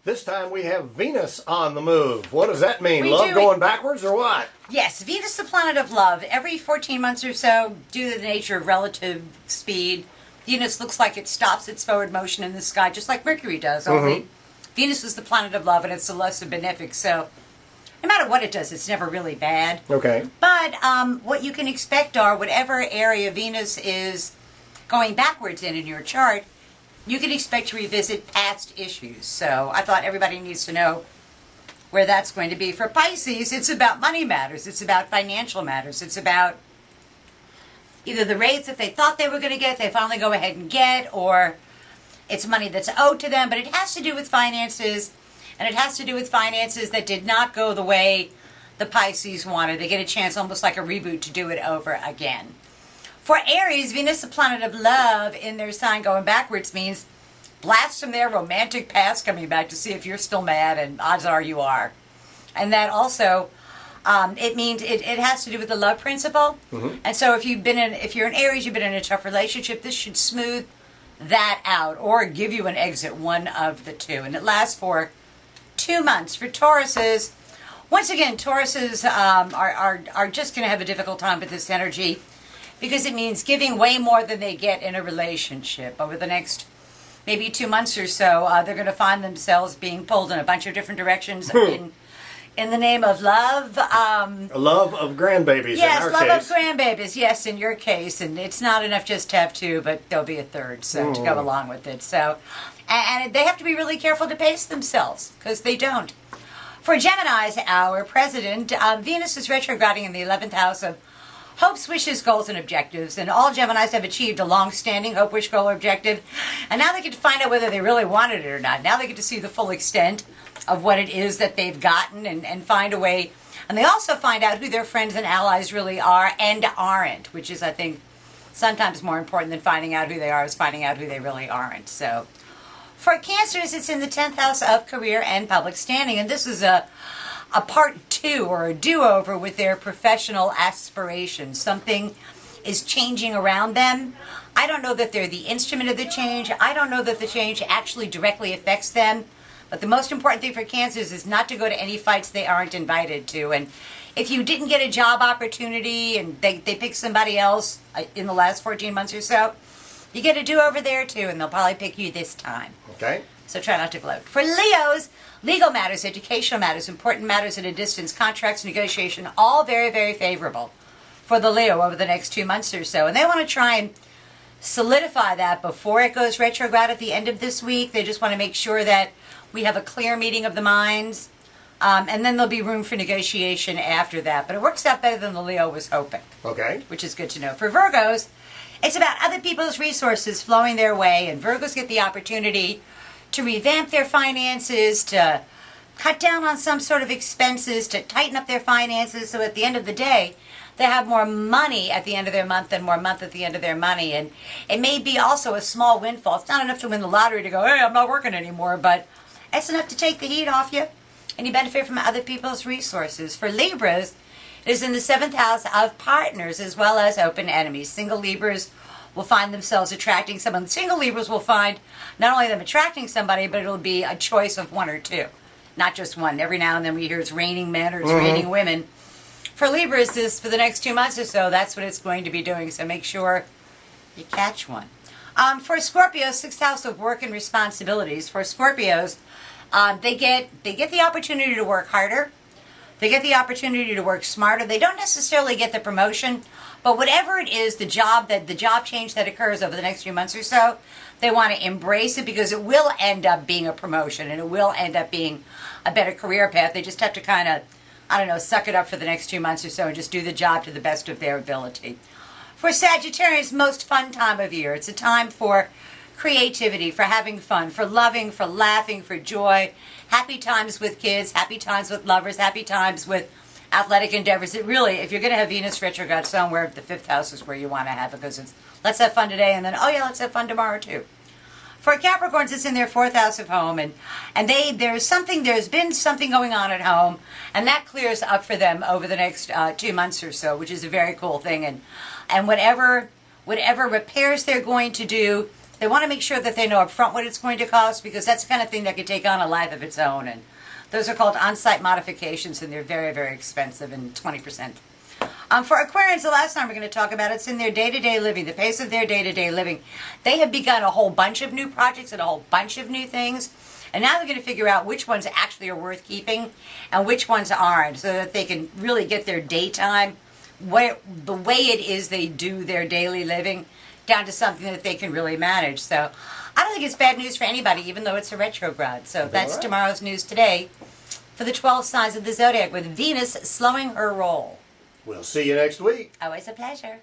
This time we have Venus on the move. What does that mean? We Love do. going backwards or what? Yes, Venus, the planet of love. Every 14 months or so, due to the nature of relative speed, Venus looks like it stops its forward motion in the sky, just like Mercury does. Only Venus is the planet of love, and it's the less benefic. So, no matter what it does, it's never really bad. Okay. But what you can expect are whatever area Venus is going backwards in your chart, you can expect to revisit past issues. So I thought everybody needs to know where that's going to be. For Pisces, it's about money matters. It's about financial matters. It's about either the rates that they thought they were going to get, they finally go ahead and get, or it's money that's owed to them. But it has to do with finances, and it has to do with finances that did not go the way the Pisces wanted. They get a chance, almost like a reboot, to do it over again. For Aries, Venus, the planet of love, in their sign going backwards means blast from their romantic past coming back to see if you're still mad, and odds are you are. And that also, it means it has to do with the love principle. And so if you're an Aries, you've been in a tough relationship, this should smooth that out or give you an exit, one of the two. And it lasts for 2 months. For Tauruses, once again, Tauruses are just going to have a difficult time with this energy, because it means giving way more than they get in a relationship. Over the next maybe 2 months or so, they're going to find themselves being pulled in a bunch of different directions in the name of love. Love of grandbabies, yes, in our love case. of grandbabies, yes, in your case. And it's not enough just to have two, but there'll be a third, so to go along with it. So, and they have to be really careful to pace themselves, because they don't. For Geminis, our president, Venus is retrograding in the 11th house of hopes, wishes, goals, and objectives. And all Geminis have achieved a long-standing hope, wish, goal, or objective. And now they get to find out whether they really wanted it or not. Now they get to see the full extent of what it is that they've gotten and find a way. And they also find out who their friends and allies really are and aren't, which is, I think, sometimes more important than finding out who they are, is finding out who they really aren't. So for Cancers, it's in the 10th house of career and public standing. And this is a part two, or a do-over, with their professional aspirations. Something is changing around them. I don't know that they're the instrument of the change. I don't know that the change actually directly affects them. But the most important thing for Cancers is not to go to any fights they aren't invited to. And if you didn't get a job opportunity and they pick somebody else in the last 14 months or so, you get a do-over there too, and they'll probably pick you this time. Okay. So try not to gloat. For Leos, legal matters, educational matters, important matters at a distance, contracts, negotiation, all very, very favorable for the Leo over the next 2 months or so. And they want to try and solidify that before it goes retrograde at the end of this week. They just want to make sure that we have a clear meeting of the minds. And then there'll be room for negotiation after that. But it works out better than the Leo was hoping. Okay. Which is good to know. For Virgos, it's about other people's resources flowing their way. And Virgos get the opportunity to revamp their finances, to cut down on some sort of expenses, to tighten up their finances, so at the end of the day, they have more money at the end of their month and more month at the end of their money. And it may be also a small windfall. It's not enough to win the lottery to go, hey, I'm not working anymore, but it's enough to take the heat off you, and you benefit from other people's resources. For Libras, it is in the 7th house of partners as well as open enemies. Single Libras will find themselves attracting someone. Single Libras will find not only them attracting somebody, but it'll be a choice of one or two, not just one. Every now and then we hear it's raining men or it's raining women. For Libras, this for the next 2 months or so, that's what it's going to be doing. So make sure you catch one. For Scorpios, 6th house of work and responsibilities. For Scorpios, they get the opportunity to work harder. They get the opportunity to work smarter. They don't necessarily get the promotion, but whatever it is, the job change that occurs over the next few months or so, they want to embrace it, because it will end up being a promotion and it will end up being a better career path. They just have to kind of, I don't know, suck it up for the next 2 months or so and just do the job to the best of their ability. For Sagittarius, most fun time of year. It's a time for creativity, for having fun, for loving, for laughing, for joy. Happy times with kids, happy times with lovers, happy times with athletic endeavors. It really, if you're going to have Venus retrograde somewhere, the 5th house is where you want to have it, because it's let's have fun today, and then, oh yeah, let's have fun tomorrow too. For Capricorns, it's in their 4th house of home, and there's been something going on at home, and that clears up for them over the next 2 months or so, which is a very cool thing. And whatever repairs they're going to do, They want to make sure that they know up front what it's going to cost, because that's the kind of thing that could take on a life of its own. And those are called on-site modifications, and they're very, very expensive, and 20%. For Aquarians, the last time we're going to talk about, it's in their day-to-day living, the pace of their day-to-day living. They have begun a whole bunch of new projects and a whole bunch of new things, and now they're going to figure out which ones actually are worth keeping and which ones aren't, so that they can really get their daytime, the way it is they do their daily living, down to something that they can really manage. So I don't think it's bad news for anybody, even though it's a retrograde. So that's right. tomorrow's news today for the 12 signs of the zodiac, with Venus slowing her roll. We'll see you next week. Always a pleasure.